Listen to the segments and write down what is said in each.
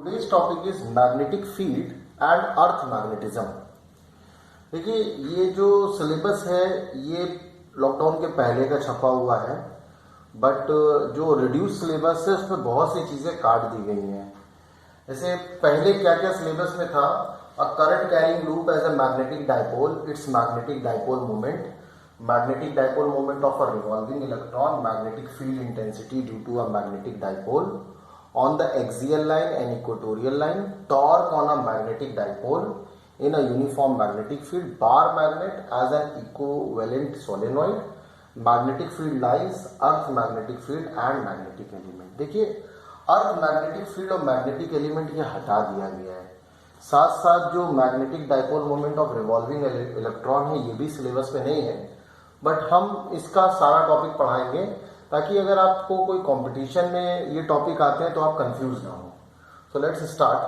Today's topic is magnetic field and earth magnetism. देखिए ये जो सिलेबस है ये लॉकडाउन के पहले का छपा हुआ है, बट जो रिड्यूस सिलेबस है उसमें बहुत सी चीज़ें काट दी गई हैं। जैसे पहले क्या क्या सिलेबस में था, a current carrying loop as a magnetic dipole, its magnetic dipole moment, magnetic dipole moment of a revolving electron, magnetic field intensity due to a magnetic dipole on the axial line and equatorial line, torque on a magnetic dipole in a uniform magnetic field, bar magnet as an equivalent solenoid, magnetic field lines, earth magnetic field and magnetic element। देखिए अर्थ magnetic field और magnetic element ये हटा दिया गया है। साथ साथ जो magnetic dipole moment of revolving electron है ये भी सिलेबस में नहीं है, बट हम इसका सारा टॉपिक पढ़ाएंगे ताकि अगर आपको कोई कंपटीशन में ये टॉपिक आते हैं तो आप कंफ्यूज ना हो। So let's start.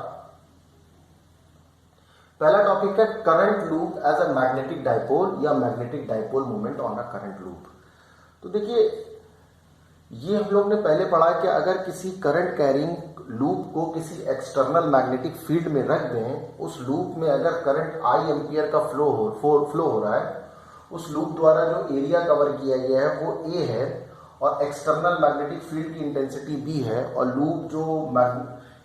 पहला टॉपिक है current loop as a magnetic dipole या magnetic dipole moment on a current loop. तो देखिए ये हम लोग ने पहले पढ़ा कि अगर किसी करंट कैरिंग लूप को किसी एक्सटर्नल मैग्नेटिक फील्ड में रख दें, उस लूप में अगर करंट आई एम्पियर का फ्लो हो रहा है, उस लूप द्वारा जो एरिया कवर किया गया है वो ए है और एक्सटर्नल मैग्नेटिक फील्ड की इंटेंसिटी बी है और लूप जो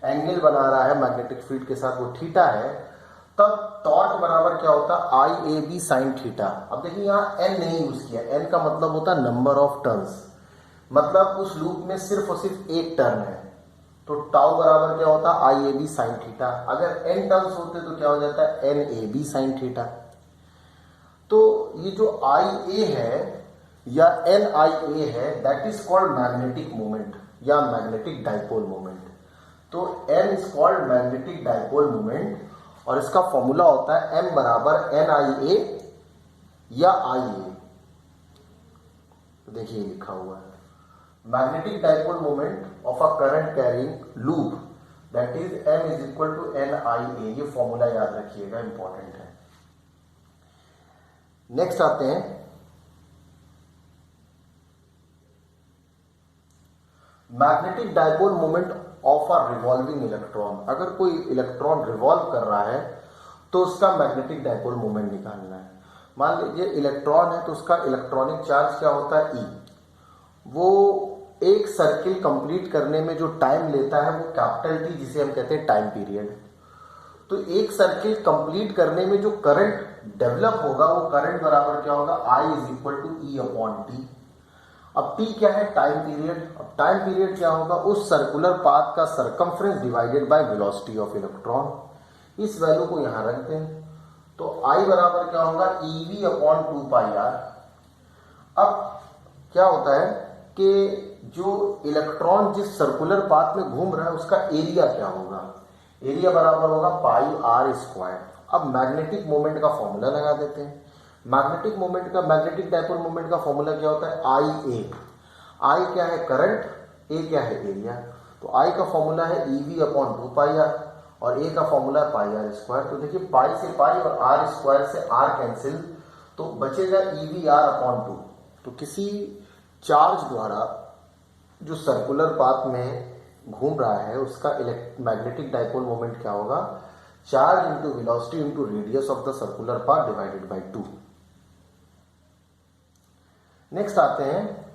एंगल बना रहा है मैग्नेटिक फील्ड के साथ वो थीटा है, तब टॉर्क बराबर क्या होता है I A B sine theta. अब देखिए यहाँ एन नहीं यूज किया, एन का मतलब होता है नंबर ऑफ टर्न्स, मतलब उस लूप में सिर्फ और सिर्फ एक टर्न है, तो टाउ बराबर क्या होता है I A B sine theta. अगर एन टर्न्स होते तो क्या हो जाता है N A B sine theta. तो ये जो आई ए है या एन आई ए है that is called magnetic moment या मैग्नेटिक डाइपोल मोमेंट। तो N is called magnetic dipole moment और इसका फॉर्मूला होता है एम बराबर एन आई ए या आई ए। तो देखिए लिखा हुआ है magnetic dipole moment of a current carrying loop that is M is equal to N I A. ये फॉर्मूला याद रखिएगा, इंपॉर्टेंट है। नेक्स्ट आते हैं magnetic dipole moment of a revolving electron. अगर कोई इलेक्ट्रॉन रिवॉल्व कर रहा है तो उसका मैग्नेटिक डाइपोल मोमेंट निकालना है। मान लीजिए इलेक्ट्रॉन है तो उसका इलेक्ट्रॉनिक चार्ज क्या होता है ई। वो एक सर्किल कंप्लीट करने में जो टाइम लेता है वो कैपिटल टी, जिसे हम कहते हैं टाइम पीरियड। तो एक सर्किल कंप्लीट करने में जो करंट डेवलप होगा वो करंट बराबर क्या होगा I is equal to E upon T. अब टी क्या है टाइम पीरियड। अब टाइम पीरियड क्या होगा उस सर्कुलर पाथ का circumference divided by velocity of electron. इस वैल्यू को यहां रख दें तो आई बराबर क्या होगा E V upon 2 pi R. अब क्या होता है कि जो इलेक्ट्रॉन जिस सर्कुलर पाथ में घूम रहा है उसका एरिया क्या होगा, एरिया बराबर होगा पाई आर स्क्वायर। अब मैग्नेटिक मोमेंट का फॉर्मूला लगा देते हैं। मैग्नेटिक मोमेंट का मैग्नेटिक डाइपोल मोमेंट का फॉर्मूला क्या होता है आई ए। आई क्या है करंट, ए क्या है एरिया। तो आई का फॉर्मूला है E V upon 2 pi R और ए का फॉर्मूला है पाई आर स्क्वायर। तो देखिए पाई से पाई और आर स्क्वायर से आर कैंसिल, तो बचेगा ई वी आर अपॉन 2। तो किसी चार्ज द्वारा जो सर्कुलर पाथ में घूम रहा है उसका मैग्नेटिक डाइपोल मोमेंट क्या होगा charge into velocity into radius of the circular path divided by 2। Next आते हैं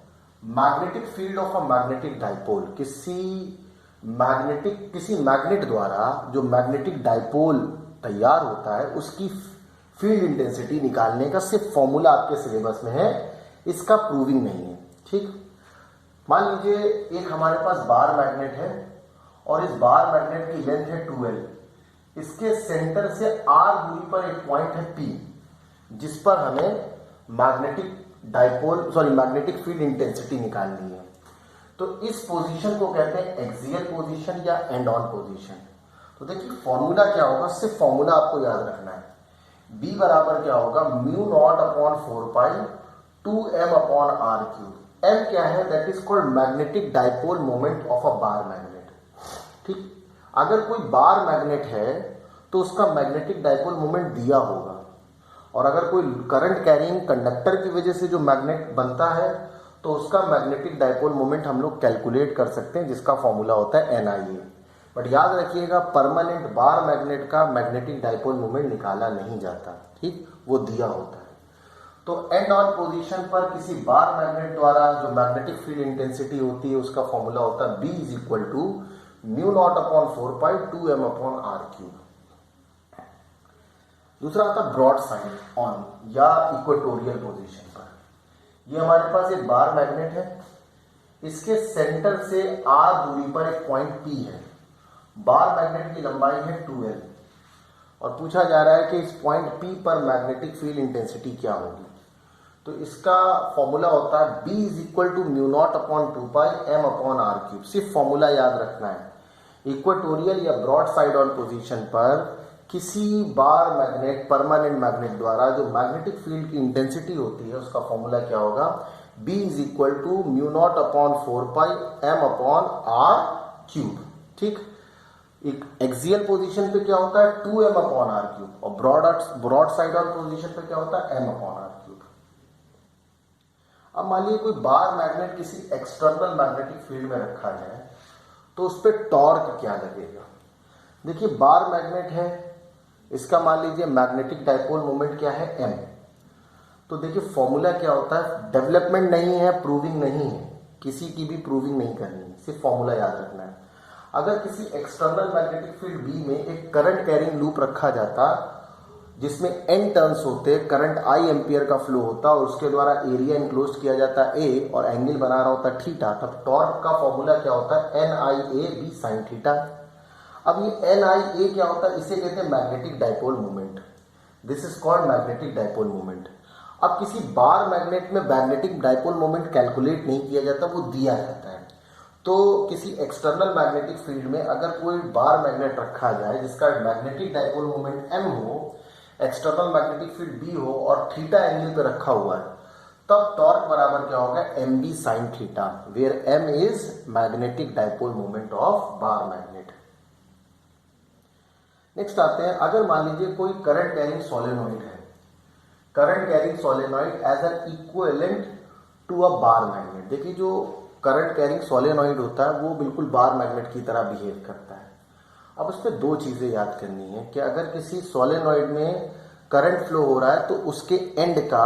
magnetic field of a magnetic dipole. किसी मैग्नेट द्वारा जो मैग्नेटिक डाइपोल तैयार होता है उसकी फील्ड इंटेंसिटी निकालने का सिर्फ फॉर्मूला आपके सिलेबस में है, इसका प्रूविंग नहीं है। ठीक, मान लीजिए एक हमारे पास बार मैग्नेट है और इस बार मैग्नेट की लेंथ है 2L। इसके सेंटर से R दूरी पर एक पॉइंट है P जिस पर हमें मैग्नेटिक फील्ड इंटेंसिटी निकालनी है। तो इस पोजीशन को कहते हैं एक्सियल पोजीशन या एंड ऑन पोजीशन। तो देखिए फॉर्मूला क्या होगा, सिर्फ फॉर्मूला आपको याद रखना है। B बराबर क्या होगा mu naught upon 4 pi 2m upon R cube. M क्या है that is called magnetic dipole moment of a bar magnet. ठीक, अगर कोई बार मैग्नेट है तो उसका मैग्नेटिक डाइपोल मोमेंट दिया होगा, और अगर कोई करंट कैरिंग कंडक्टर की वजह से जो मैग्नेट बनता है तो उसका मैग्नेटिक डाइपोल मोमेंट हम लोग कैलकुलेट कर सकते हैं जिसका फॉर्मूला होता है NIA। बट याद रखिएगा परमानेंट बार मैग्नेट का मैग्नेटिक डाइपोल मोमेंट निकाला नहीं जाता, ठीक, वो दिया होता है। तो एंड ऑन पोजीशन पर किसी बार मैग्नेट द्वारा जो मैग्नेटिक फील्ड इंटेंसिटी होती है उसका फॉर्मूला होता है B is equal to mu naught upon 4 pi 2m upon R cube. दूसरा आता है ब्रॉड साइड ऑन या इक्वेटोरियल पोजीशन पर। ये हमारे पास एक बार मैग्नेट है, इसके सेंटर से r दूरी पर एक पॉइंट P है, बार मैग्नेट की लंबाई है 2l और पूछा जा रहा है कि इस पॉइंट P पर मैग्नेटिक फील्ड इंटेंसिटी क्या होगी। तो इसका फॉर्मूला होता है B is equal to mu naught upon 2 pi m upon R cube. सिर्फ फॉर्मूला याद रखना है। इक्वेटोरियल या ब्रॉड साइड ऑन पोजीशन पर किसी बार मैग्नेट परमानेंट मैग्नेट द्वारा जो मैग्नेटिक फील्ड की इंटेंसिटी होती है उसका फॉर्मूला क्या होगा, B is equal to mu naught upon 4 pi m upon R cube. ठीक, एक्सियल पोजीशन पे क्या होता है 2m अपॉन आर क्यूब और ब्रॉड साइड ऑन पोजीशन पे क्या होता है m अपॉन आर क्यूब। अब मान लीजिए कोई बार मैग्नेट किसी एक्सटर्नल मैग्नेटिक फील्ड में रखा जाए तो उस पर टॉर्क क्या लगेगा। देखिए बार मैग्नेट है, इसका मान लीजिए मैग्नेटिक डाइपोल मोमेंट क्या है m। तो देखिए फॉर्मूला क्या होता है, डेवलपमेंट नहीं है, प्रूविंग नहीं है, किसी की भी प्रूविंग नहीं करनी है, सिर्फ फॉर्मूला याद रखना है। अगर किसी एक्सटर्नल मैग्नेटिक फील्ड B में एक करंट कैरिंग लूप रखा जाता जिसमें n टर्न्स होते, करंट I एम्पियर का फ्लो होता और उसके द्वारा एरिया इंक्लोज किया जाता A और एंगल बना रहा होता थीटा, तब टॉर्क का फॉर्मूला क्या होता है NIA B sin थीटा। अब ये NIA क्या होता है, इसे कहते हैं magnetic dipole moment. This is called magnetic dipole moment. अब किसी बार मैग्नेट में मैग्नेटिक डाइपोल मोमेंट कैलकुलेट नहीं किया जाता, वो दिया जाता है। तो किसी एक्सटर्नल मैग्नेटिक फील्ड में अगर कोई बार मैग्नेट रखा जाए जिसका मैग्नेटिक डाइपोल मोमेंट m हो, एक्सटर्नल मैग्नेटिक फील्ड B हो और थीटा एंगल पे रखा हुआ है, तब टॉर्क बराबर क्या होगा mb sin theta, where m is magnetic dipole moment of bar magnet. Next आते हैं, अगर मान लीजिए कोई करंट कैरिंग सोलेनॉइड है, current carrying solenoid as an equivalent to a bar magnet. देखिए जो करंट कैरिंग सोलेनॉइड होता है वो बिल्कुल बार मैग्नेट की तरह बिहेव करता है। अब उसमें दो चीजें याद करनी है कि अगर किसी सोलेनॉइड में करंट फ्लो हो रहा है तो उसके एंड का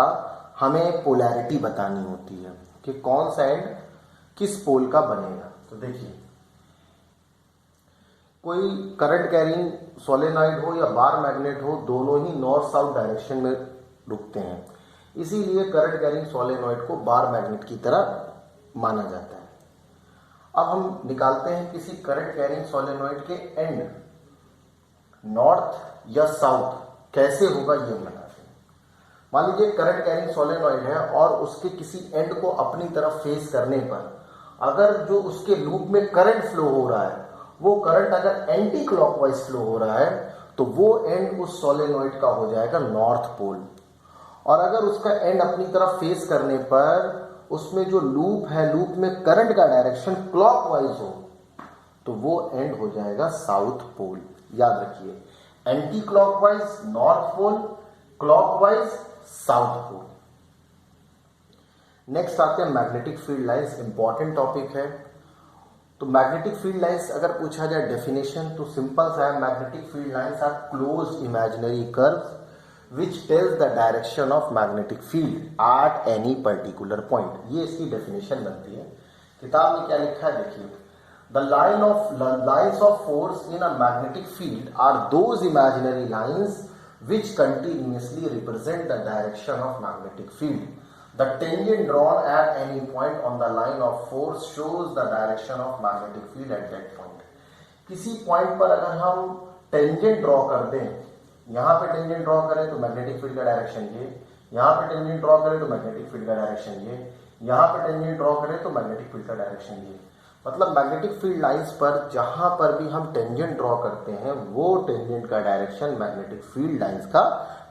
हमें पोलैरिटी बतानी होती है कि कौन सा एंड किस पोल का बनेगा। तो देखिए कोई करंट कैरिंग सोलेनॉइड हो या बार मैग्नेट हो, दोनों ही नॉर्थ साउथ डायरेक्शन में रुकते हैं, इसीलिए करंट कैरिंग सोलेनॉइड को बार मैग्नेट की तरह माना जाता है। अब हम निकालते हैं किसी करंट कैरिंग सोलेनॉइड के एंड नॉर्थ या साउथ कैसे होगा ये हम लगाते हैं। मान लीजिए करंट कैरिंग सोलेनॉइड है और उसके किसी एंड को अपनी तरफ फेस करने पर अगर जो उसके लूप में करंट फ्लो हो रहा है वो करंट अगर एंटी क्लॉकवाइज फ्लो हो रहा है तो वो एंड उस सोलेनॉइड का हो जाएगा नॉर्थ पोल, और अगर उसका एंड अपनी तरफ फेस करने पर उसमें जो लूप है, लूप में करंट का डायरेक्शन क्लॉकवाइज हो तो वो एंड हो जाएगा साउथ पोल। याद रखिए, anti clockwise north pole, clockwise south pole. Next आते हैं magnetic field lines, important topic है। तो मैग्नेटिक फील्ड लाइंस अगर पूछा जाए डेफिनेशन तो सिंपल सा है, magnetic field lines are closed imaginary curves which tells the direction of magnetic field at any particular point। ये इसकी डेफिनेशन बनती है। किताब में क्या लिखा है देखिए, the lines of force in a magnetic field are those imaginary lines which continuously represent the direction of magnetic field। The tangent drawn at any point on the line of force shows the direction of magnetic field at that point। किसी point पर अगर हम tangent draw कर दें, यहां पे tangent draw करें तो मैग्नेटिक फील्ड का डायरेक्शन ये, यहां पे टेंजेंट ड्रॉ करें तो मैग्नेटिक फील्ड का डायरेक्शन ये, यहां पे टेंजेंट ड्रॉ करें तो मैग्नेटिक फील्ड का डायरेक्शन ये। मतलब मैग्नेटिक फील्ड लाइंस पर जहां पर भी हम टेंजेंट ड्रॉ करते हैं वो टेंजेंट का डायरेक्शन मैग्नेटिक फील्ड लाइंस का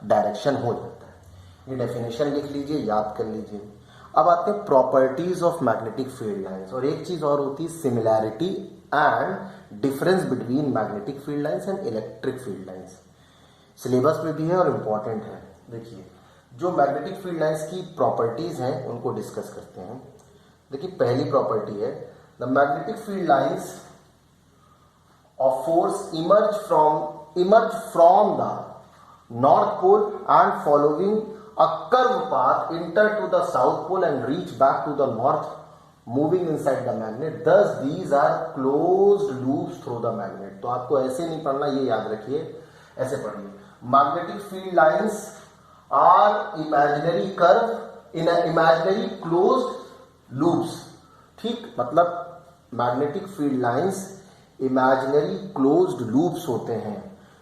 डायरेक्शन हो जाता है। ये डेफिनेशन लिख लीजिए, याद कर लीजिए। अब आते हैं properties of magnetic field lines, और एक चीज और होती है similarity and difference between magnetic field lines and electric field lines. Syllabus में भी है और इम्पॉर्टेंट है। देखिए जो मैग्नेटिक फील्ड लाइंस की प्रॉपर्टीज हैं उनको डिस्कस करते हैं। देखिए पहली प्रॉपर्टी है the magnetic field lines of force emerge from the north pole and following a curved path enter to the south pole and reach back to the north, moving inside the magnet. Thus these are closed loops through the magnet. तो आपको ऐसे नहीं पढ़ना, ये याद रखिए, ऐसे पढ़िए. Magnetic field lines are imaginary curve in an imaginary closed loops. ठीक, मतलब magnetic field lines imaginary closed loops होते हैं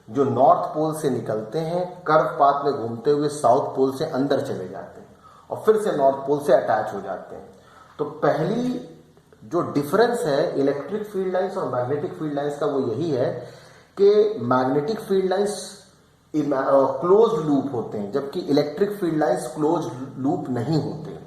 जो नॉर्थ पोल से निकलते हैं, कर्व पाथ में घूमते हुए साउथ पोल से अंदर चले जाते हैं और फिर से नॉर्थ पोल से अटैच हो जाते हैं. तो पहली जो डिफरेंस है इलेक्ट्रिक फील्ड लाइंस और मैग्नेटिक फील्ड लाइंस का वो यही है कि magnetic field lines closed loop होते हैं जबकि electric field lines closed loop नहीं होते.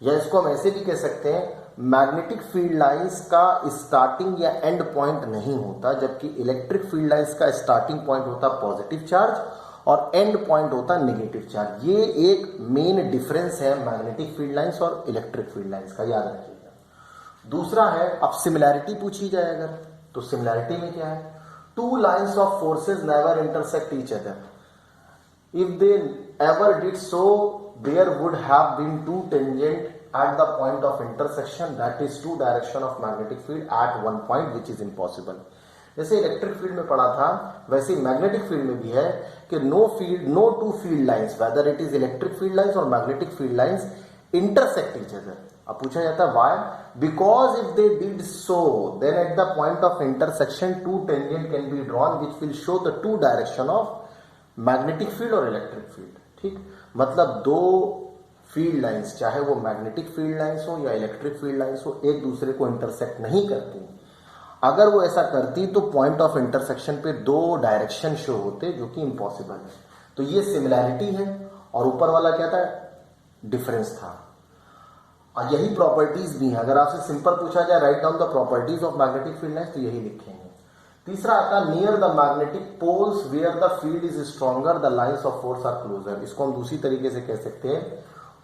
या इसको हम ऐसे भी कह सकते हैं, मैग्नेटिक फील्ड लाइंस का स्टार्टिंग या एंड पॉइंट नहीं होता जबकि इलेक्ट्रिक फील्ड लाइंस का स्टार्टिंग पॉइंट होता पॉजिटिव चार्ज और एंड पॉइंट होता नेगेटिव चार्ज. ये एक मेन डिफरेंस है मैग्नेटिक फील्ड लाइंस और इलेक्ट्रिक फील्ड लाइंस का, याद रखिएगा. दूसरा है, अब सिमिलैरिटी पूछी जाए अगर, तो सिमिलैरिटी में क्या है, two lines of forces never intersect each other. If they ever did so there would have been two tangent at the point of intersection, that is two direction of magnetic field at one point, which is impossible. जैसे electric field में पढ़ा था वैसे magnetic field में भी है कि no two field lines whether it is electric field lines और magnetic field lines intersect each other. अब पूछा जाता है why, because if they did so then at the point of intersection two tangent can be drawn which will show the two direction of magnetic field और electric field. ठीक, मतलब दो field lines चाहे वो मैग्नेटिक फील्ड लाइंस हो या electric field lines हो एक दूसरे को इंटरसेक्ट नहीं करती. अगर वो ऐसा करती तो पॉइंट ऑफ इंटरसेक्शन पे दो डायरेक्शन शो होते जो कि इम्पॉसिबल है. तो ये सिमिलैरिटी है और ऊपर वाला क्या था, डिफरेंस था. और यही प्रॉपर्टीज भी हैं. अगर आपसे सिंपल पूछा जाए write down the properties of magnetic field lines तो यही लिखेंगे. तीसरा आता है near the magnetic poles where the field is stronger the lines of force are closer. इसको हम दूसरी तरीके से कह सकते हैं,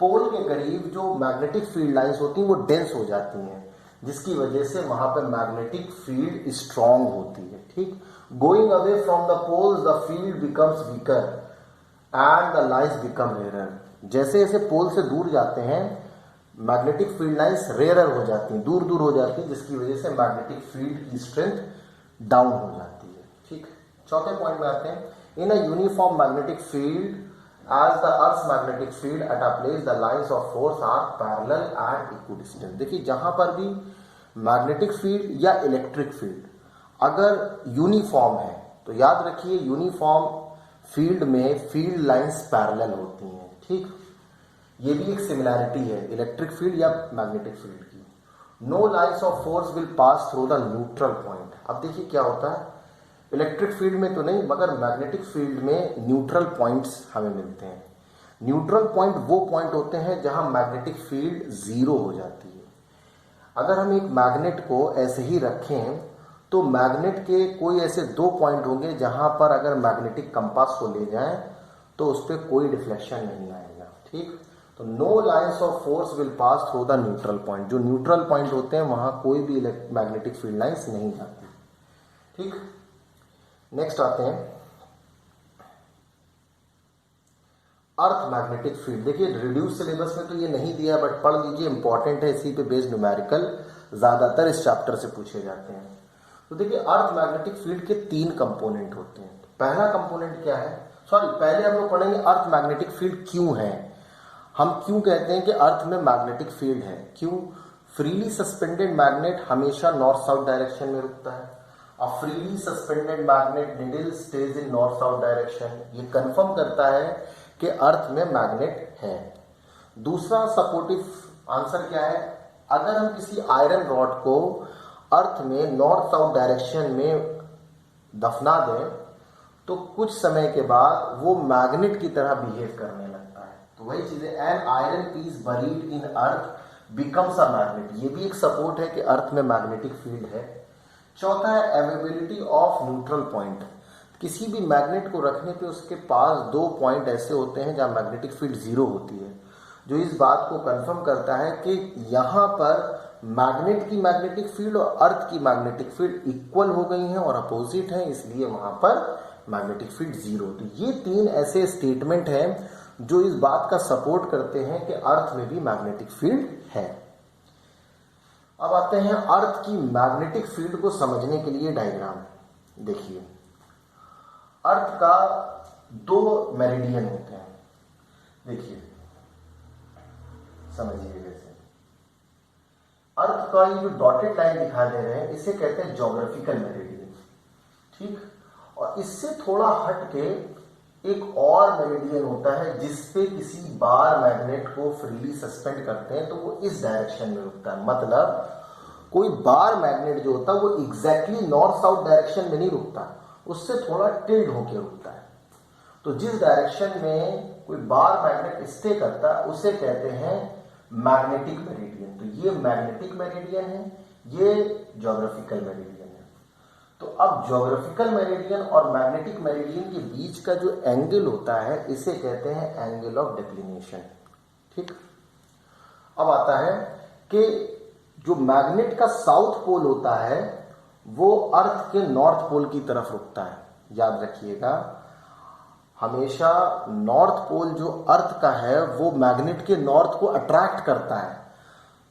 पोल के करीब जो मैग्नेटिक फील्ड लाइंस होती हैं वो डेंस हो जाती हैं जिसकी वजह से वहां पर मैग्नेटिक फील्ड स्ट्रॉन्ग होती है. ठीक, going away from the poles the field becomes weaker and the lines become rare. जैसे जैसे पोल से दूर जाते हैं मैग्नेटिक फील्ड लाइंस रेयर हो जाती हैं, दूर दूर हो जाती हैं जिसकी वजह से मैग्नेटिक फील्ड की स्ट्रेंथ डाउन हो जाती है. ठीक, चौथे पॉइंट में आते हैं. In a uniform magnetic field as the earth magnetic field at a place the lines of force are parallel and equidistant. देखिए जहां पर भी मैग्नेटिक फील्ड या इलेक्ट्रिक फील्ड अगर यूनिफॉर्म है तो याद रखिए यूनिफॉर्म फील्ड में फील्ड लाइंस पैरेलल होती हैं. ठीक, ये भी एक सिमिलैरिटी है इलेक्ट्रिक फील्ड या मैग्नेटिक फील्ड की. No lines of force will pass through the neutral point. अब देखिए क्या होता है, इलेक्ट्रिक फील्ड में तो नहीं मगर मैग्नेटिक फील्ड में न्यूट्रल पॉइंट्स हमें मिलते हैं. न्यूट्रल पॉइंट वो पॉइंट होते हैं जहां मैग्नेटिक फील्ड जीरो हो जाती है. अगर हम एक मैग्नेट को ऐसे ही रखें तो मैग्नेट के कोई ऐसे दो पॉइंट होंगे जहां पर अगर मैग्नेटिक कंपास को ले जाएं तो उस पर कोई डिफ्लेक्शन नहीं आएगा. ठीक, तो no lines of force will pass through the neutral point. जो न्यूट्रल पॉइंट होते हैं वहां कोई भी मैग्नेटिक फील्ड लाइंस नहीं जाती. ठीक, नेक्स्ट आते हैं अर्थ मैग्नेटिक फील्ड. देखिए रिड्यूस सिलेबस में तो ये नहीं दिया बट पढ़ लीजिए, इंपॉर्टेंट है. इसी पे बेस्ड न्यूमेरिकल ज्यादातर इस चैप्टर से पूछे जाते हैं. तो देखिए अर्थ मैग्नेटिक फील्ड के तीन कंपोनेंट होते हैं. पहला कंपोनेंट क्या है, पहले हम लोग पढ़ेंगे अर्थ मैग्नेटिक फील्ड क्यों है. हम क्यों कहते हैं कि अर्थ में मैग्नेटिक फील्ड है, क्यों. फ्रीली सस्पेंडेड मैग्नेट हमेशा नॉर्थ साउथ डायरेक्शन में रुकता है. A freely suspended magnet needle stage in north south direction. ये कंफर्म करता है कि अर्थ में मैग्नेट है. दूसरा सपोर्टिव आंसर क्या है, अगर हम किसी आयरन रॉड को अर्थ में नॉर्थ साउथ डायरेक्शन में दफना दें तो कुछ समय के बाद वो मैग्नेट की तरह बिहेव करने लगता है. तो वही चीज है, an iron piece buried in earth becomes a magnet. ये भी एक सपोर्ट है कि अर्थ में मैग्नेटिक फील्ड है. चौथा है अवेलेबिलिटी ऑफ न्यूट्रल पॉइंट. किसी भी मैग्नेट को रखने पे उसके पास दो पॉइंट ऐसे होते हैं जहां मैग्नेटिक फील्ड जीरो होती है, जो इस बात को कंफर्म करता है कि यहां पर मैग्नेट की मैग्नेटिक फील्ड और अर्थ की मैग्नेटिक फील्ड इक्वल हो गई हैं और अपोजिट हैं, इसलिए वहां पर मैग्नेटिक फील्ड जीरो। तो ये तीन ऐसे स्टेटमेंट हैं जो इस बात का सपोर्ट करते हैं कि अर्थ में भी मैग्नेटिक फील्ड है। अब आते हैं अर्थ की मैग्नेटिक फील्ड को समझने के लिए डायग्राम। देखिए, अर्थ का दो मेरिडियन होते हैं। देखिए, समझिए, जैसे अर्थ का ये जो डॉटेड लाइन दिखाई दे रहे हैं इसे कहते हैं ज्योग्राफिकल मेरिडियन, ठीक। और इससे थोड़ा हट के एक और मेरिडियन होता है जिसपे किसी बार मैग्नेट को फ्रीली सस्पेंड करते हैं तो वो इस डायरेक्शन में रुकता है। मतलब कोई बार मैग्नेट जो होता है वो एग्जैक्टली नॉर्थ साउथ डायरेक्शन में नहीं रुकता, उससे थोड़ा टिल्ड होकर रुकता है। तो जिस डायरेक्शन में कोई बार मैग्नेट स्टे करता है उसे कहते हैं मैग्नेटिक मेरिडियन। तो ये मैग्नेटिक मेरिडियन है, ये ज्योग्राफिकल मेरिडियन है। तो अब ज्योग्राफिकल मेरिडियन और मैग्नेटिक मेरिडियन के बीच का जो एंगल होता है इसे कहते हैं एंगल ऑफ डिक्लिनेशन, ठीक। अब आता है कि जो मैग्नेट का साउथ पोल होता है वो अर्थ के नॉर्थ पोल की तरफ रुकता है। याद रखिएगा, हमेशा नॉर्थ पोल जो अर्थ का है वो मैग्नेट के नॉर्थ को अट्रैक्ट करता है।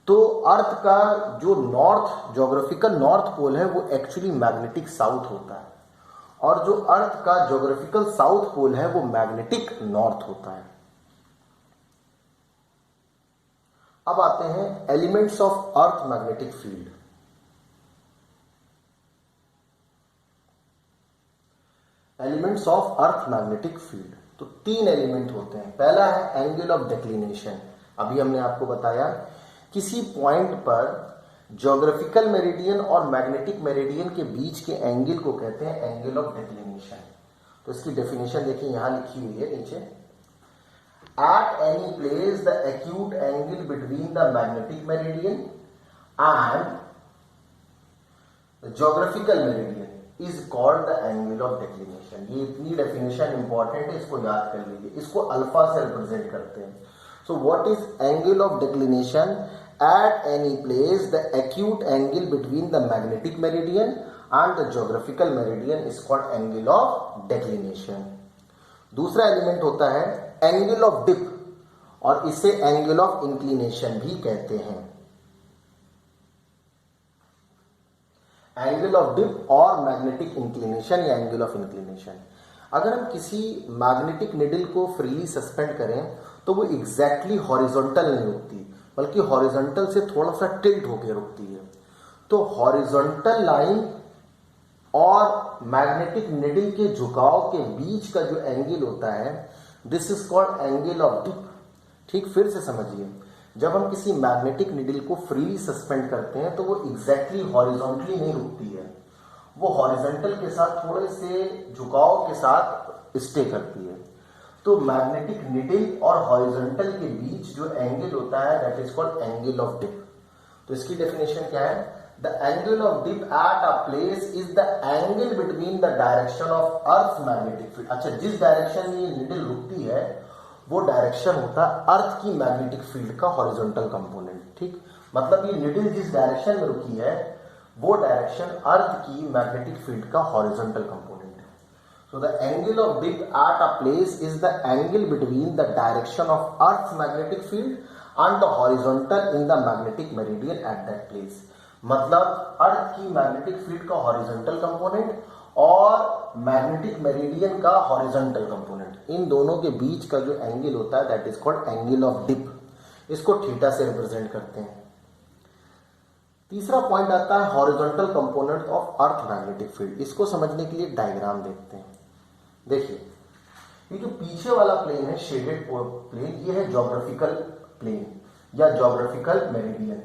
तो अर्थ का जो नॉर्थ ज्योग्राफिकल नॉर्थ पोल है वो एक्चुअली मैग्नेटिक साउथ होता है, और जो अर्थ का ज्योग्राफिकल साउथ पोल है वो मैग्नेटिक नॉर्थ होता है। अब आते हैं elements of earth magnetic field. Elements of earth magnetic field, तो तीन एलिमेंट होते हैं। पहला है एंगल ऑफ डिक्लिनेशन। अभी हमने आपको बताया किसी पॉइंट पर ज्योग्राफिकल मेरिडियन और मैग्नेटिक मेरिडियन के बीच के एंगल को कहते हैं एंगल ऑफ डिक्लिनेशन। तो इसकी डेफिनेशन देखिए, यहां लिखी हुई है नीचे। At any place the acute angle between the magnetic meridian and geographical meridian is called the angle of declination. ये इतनी डेफिनेशन इंपॉर्टेंट है, इसको याद कर लीजिए। इसको अल्फा से रिप्रेजेंट करते हैं। So what is angle of declination? At any place the acute angle between the magnetic meridian and the geographical meridian is called angle of declination. दूसरा एलिमेंट होता है एंगल ऑफ डिप, और इसे angle of inclination भी कहते हैं। Angle of dip और magnetic inclination या एंगल ऑफ इंक्लिनेशन। अगर हम किसी मैग्नेटिक निडल को फ्रीली सस्पेंड करें तो वो एग्जैक्टली हॉरिजॉन्टल नहीं रुकती, बल्कि हॉरिजॉन्टल से थोड़ा सा टिल्ट होकर रुकती है। तो हॉरिजॉन्टल लाइन और मैग्नेटिक निडल के झुकाव के बीच का जो एंगल होता है this is called angle of dip, ठीक। फिर से समझिए, जब हम किसी मैग्नेटिक निडल को फ्रीली सस्पेंड करते हैं तो वो एग्जैक्टली हॉरिजॉन्टली नहीं रुकती है, वो हॉरिजॉन्टल के साथ थोड़े से झुकाव के साथ स्टे करती है। तो मैग्नेटिक निडल और हॉरिजॉन्टल के बीच जो एंगल होता है that is called angle of dip. तो इसकी डेफिनेशन क्या है? The angle of dip at a place is the angle between the direction of earth magnetic field. अच्छा, जिस डायरेक्शन में ये निडल रुकती है वो डायरेक्शन होता है अर्थ की मैग्नेटिक फील्ड का हॉरिजॉन्टल कंपोनेंट, ठीक। मतलब ये निडल जिस डायरेक्शन में रुकी है वो डायरेक्शन अर्थ की मैग्नेटिक फील्ड का हॉरिजॉन्टल कंपोनेंट है। So the angle of dip at a place is the angle between the direction of earth magnetic field and the horizontal in the magnetic meridian at that place. मतलब earth की magnetic field का horizontal component और magnetic meridian का horizontal component, इन दोनों के बीच का जो एंगल होता है that is called angle of dip. इसको थीटा से रिप्रेजेंट करते हैं। तीसरा पॉइंट आता है horizontal component of earth magnetic field. इसको समझने के लिए डायग्राम देखते हैं। देखिए, ये जो पीछे वाला प्लेन है शेडेड प्लेन, ये है ज्योग्राफिकल प्लेन या ज्योग्राफिकल मेरिडियन,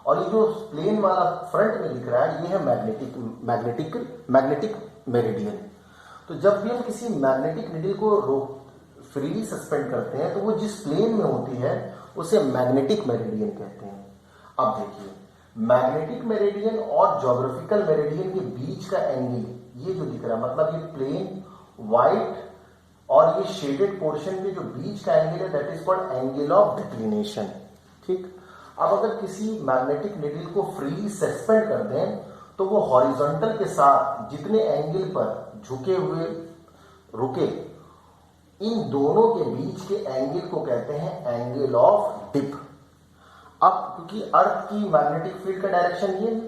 और ये जो प्लेन वाला फ्रंट में दिख रहा है ये है मैग्नेटिक मेरिडियन। तो जब भी हम किसी मैग्नेटिक निडल को फ्रीली सस्पेंड करते हैं तो वो जिस प्लेन में होती है उसे मैग्नेटिक मेरिडियन कहते हैं। अब देखिए, मैग्नेटिक मेरिडियन और ज्योग्राफिकल मेरिडियन के बीच का एंगल ये जो दिख रहा है, मतलब ये प्लेन व्हाइट और ये शेडेड पोर्शन के जो बीच का एंगल है that is called angle of declination, ठीक। अब अगर किसी मैग्नेटिक नीडल को फ्रीली सस्पेंड कर दें तो वो हॉरिजॉन्टल के साथ जितने एंगल पर झुके हुए रुके, इन दोनों के बीच के एंगल को कहते हैं एंगल ऑफ डिप। अब क्योंकि अर्थ की मैग्नेटिक फील्ड का डायरेक्शन ये है,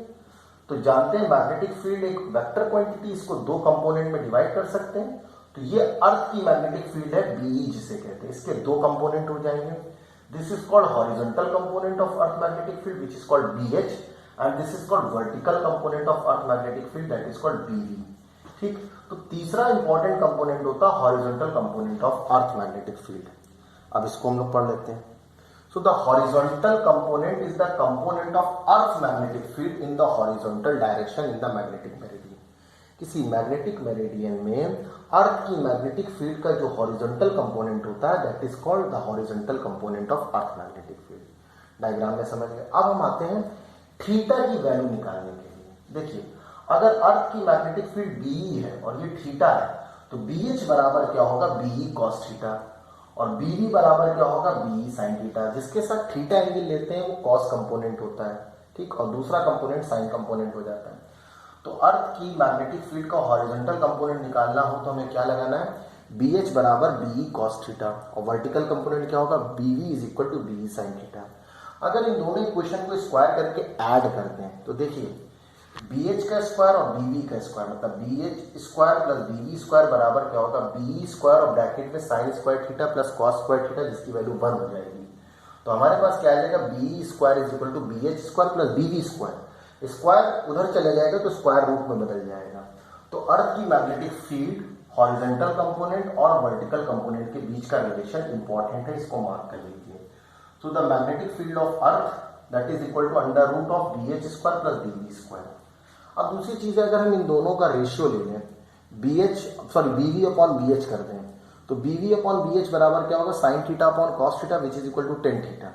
तो जानते हैं मैग्नेटिक फील्ड एक वेक्टर क्वांटिटी, इसको दो कंपोनेंट में डिवाइड कर सकते हैं। तो ये अर्थ की मैग्नेटिक फील्ड है बीई जिसे कहते हैं, इसके दो कंपोनेंट हो जाएंगे। This is called horizontal component of earth magnetic field which is called BH, and this is called vertical component of earth magnetic field that is called BV. ठीक, तो तीसरा इंपॉर्टेंट कंपोनेंट होता है horizontal component of earth magnetic field. अब इसको हम लोग पढ़ लेते हैं। So the horizontal component is the component of Earth's magnetic field in the horizontal direction in the magnetic meridian. किसी मैग्नेटिक मेरिडियन में अर्थ की मैग्नेटिक फील्ड का जो हॉरिजॉन्टल कंपोनेंट होता है that is called the horizontal component of earth magnetic field. Diagram में समझ गए। अब हम आते हैं थीटा की वैल्यू निकालने के लिए। देखिए, अगर अर्थ की मैग्नेटिक फील्ड बीई है और ये थीटा है, तो बीएच बराबर क्या होगा, बीई कॉस थीटा, और बीवी बराबर क्या होगा, बीई साइन थीटा। जिसके साथ थीटा एंगल लेते हैं वो कॉस कंपोनेंट होता है, ठीक, और दूसरा कंपोनेंट साइन कंपोनेंट हो जाता है। तो अर्थ की मैग्नेटिक फील्ड का हॉरिजॉन्टल कंपोनेंट निकालना हो तो हमें क्या लगाना है, बीएच बराबर बीई कॉस थीटा, और वर्टिकल कंपोनेंट क्या होगा, BV is equal to BE sine theta. अगर इन दोनों इक्वेशन को स्क्वायर करके ऐड करते हैं तो देखिए बीएच का स्क्वायर और बीवी का स्क्वायर, मतलब BH square plus BV square बराबर क्या होगा, बीई स्क्वायर और ब्रैकेट में sine square theta plus cos square theta, जिसकी वैल्यू 1 हो जाएगी। तो हमारे पास क्या आ जाएगा, BE square is equal to BH square plus BV square. Square उधर चले जाएगा तो स्क्वायर रूट में बदल जाएगा। तो अर्थ की मैग्नेटिक फील्ड हॉरिजॉन्टल कंपोनेंट और वर्टिकल कंपोनेंट के बीच का रिलेशन इंपॉर्टेंट है, इसको मार्क कर लीजिए। So the magnetic field of earth that is equal to under root of BH square plus BV square. अब दूसरी चीज है, अगर हम इन दोनों का रेशियो ले लें, बीवी अपॉन बीएच कर दें, तो बीवी अपॉन बीएच बराबर क्या होगा, sine theta upon cos theta which is equal to tan theta.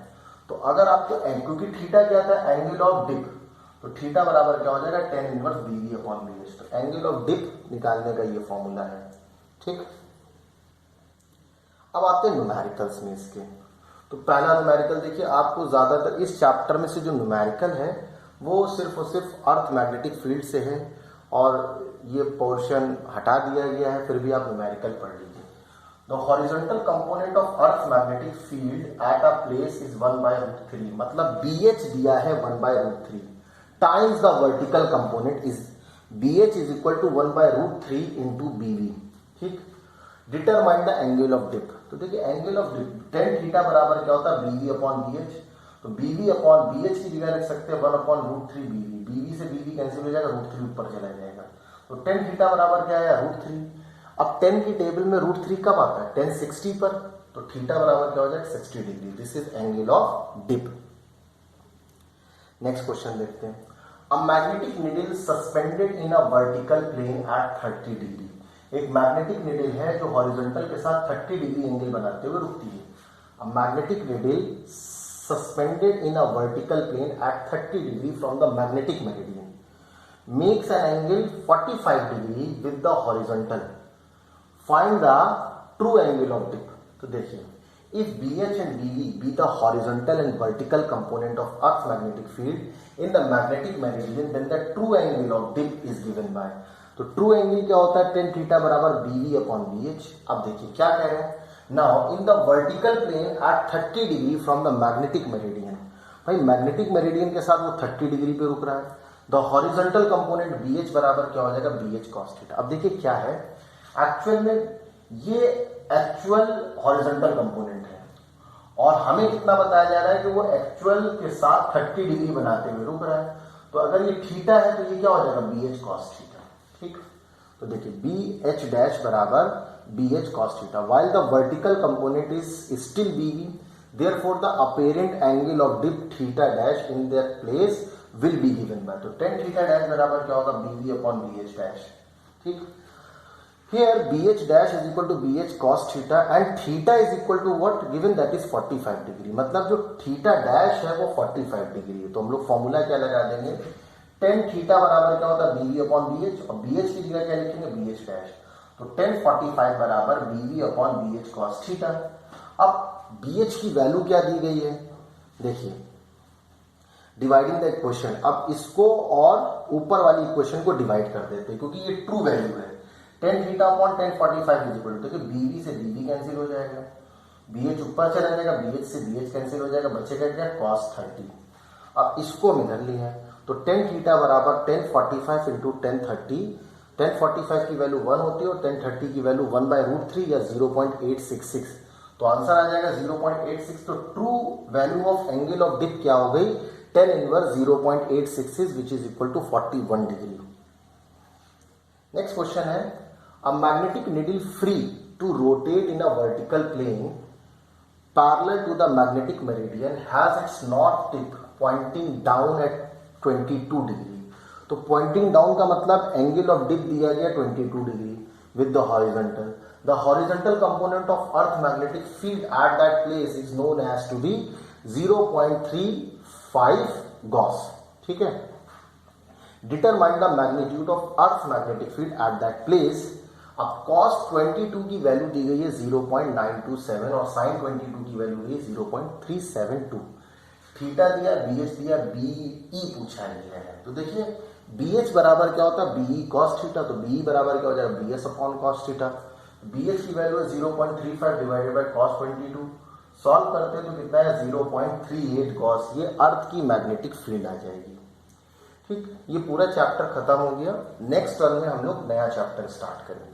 तो अगर आपको क्योंकि थीटा क्या था, एंगल ऑफ डिप, तो थीटा बराबर क्या हो जाएगा, tan inverse BV upon BH. तो एंगल ऑफ डिप निकालने का ये फॉर्मूला है, ठीक। अब आते हैं न्यूमेरिकल्स में इसके। तो पहला न्यूमेरिकल देखिए, आपको ज्यादातर इस चैप्टर में से जो न्यूमेरिकल है वो सिर्फ और सिर्फ अर्थ मैग्नेटिक फील्ड से है, और ये पोर्शन हटा दिया गया है, फिर भी आप न्यूमेरिकल पढ़ लीजिए। The horizontal component of earth magnetic field at a place is 1/√3, मतलब बीएच दिया है 1/√3 times the vertical component is BH is equal to 1/√3 into BV, ठीक। Determine the angle of dip. तो देखिए angle of dip tan theta बराबर क्या होता है, बीवी अपॉन बीएच। तो बीवी अपॉन बीएच की जगह लिख सकते हैं 1/√3 बीवी। बीवी से बीवी कैंसिल हो जाएगा, √3 ऊपर चला जाएगा। तो टेन थीटा बराबर क्या है, √3। अब 10 की टेबल में √3 कब आता है, 10 60 पर, तो थीटा बराबर क्या हो जाएगा, 60 degree. This is angle of dip. Next question देखते हैं। A magnetic needle suspended in a vertical plane at 30 degree. एक मैग्नेटिक नीडल है जो हॉरिजॉन्टल के साथ 30 डिग्री एंगल बनाते हुए रुकती है। A magnetic needle suspended in a vertical plane at 30 degree from the magnetic meridian makes an angle 45 degree with the horizontal. Find the true angle of dip. तो देखिए, if BH and BV be the horizontal and vertical component of Earth's magnetic field in the magnetic meridian, then the true angle of dip is given by. तो true angle क्या होता है, tan theta बराबर BV upon BH। अब देखिए क्या कह रहे हैं, now in the vertical plane at 30 degree from the magnetic meridian, भाई मैग्नेटिक मेरिडियन के साथ वो 30 डिग्री पे रुक रहा है। द हॉरिजॉन्टल कंपोनेंट BH बराबर क्या हो जाएगा, BH cos थीटा। अब देखिए क्या है, एक्चुअल में ये एक्चुअल हॉरिजॉन्टल कंपोनेंट है और हमें कितना बताया जा रहा है कि वो एक्चुअल के साथ 30 डिग्री बनाते हुए रुक रहा है। तो अगर ये थीटा है तो ये क्या हो जाएगा, BH cos थीटा, ठीक। तो देखिए BH डैश बराबर BH cos theta, while the vertical component is still BV, therefore the apparent angle of dip theta dash in their place will be given by, तो tan theta dash बराबर क्या होगा, BV upon BH dash, ठीक। Here BH dash is equal to BH cos theta and theta is equal to what given, that is 45 degree. मतलब जो theta dash है वो 45 degree है। तो हम लोग फॉर्मूला क्या लगा देंगे, tan theta बराबर क्या होता है, BV upon BH, और BH की जगह क्या लिखेंगे, BH dash। तो 1045 बराबर BV upon BH cos theta. अब BH की वैल्यू क्या दी गई है, देखिए डिवाइडिंग द इक्वेशन, अब इसको और ऊपर वाली इक्वेशन को डिवाइड कर देते हैं क्योंकि ये ट्रू वैल्यू है। tan theta upon tan 45 is equal to, देखिए बीबी से बीबी कैंसिल हो जाएगा, बीएच ऊपर चला जाएगा, बीएच से बीएच कैंसिल हो जाएगा, बचेगा क्या cos 30। अब इसको हम इधर लिए हैं तो tan थीटा बराबर tan 45 इंटू tan 30, tan 45 की वैल्यू 1 होती है और tan 30 की वैल्यू 1/√3 या 0.866, तो आंसर आ जाएगा 0.86। तो true value of angle of dip क्या हो गई, tan inverse 0.866 which is equal to 41 degree. Next question है, a magnetic needle free to rotate in a vertical plane parallel to the magnetic meridian has its north tip pointing down at 22 degree। तो pointing down का मतलब angle of dip दिया गया 22 degree with the horizontal। The horizontal component of earth magnetic field at that place is known as to be 0.35 Gauss, ठीक है। Determine the magnitude of earth magnetic field at that place। अब cos 22 की value दी गई है 0.927 और sin 22 की value दी है 0.372। Theta दिया, BH दिया, BE पूछा गया है। तो देखिए BH बराबर क्या होता है, BE cos थीटा, तो BE बराबर क्या हो जाएगा, BS upon cos theta. BH की वैल्यू है 0.35 डिवाइडेड बाय cos 22, सॉल्व करते हैं तो कितना है 0.38 गॉस, ये अर्थ की मैग्नेटिक फील्ड आ जाएगी। ठीक, ये पूरा चैप्टर खत्म हो गया। नेक्स्ट टर्म में हम लोग नया चैप्टर स्टार्ट करेंगे।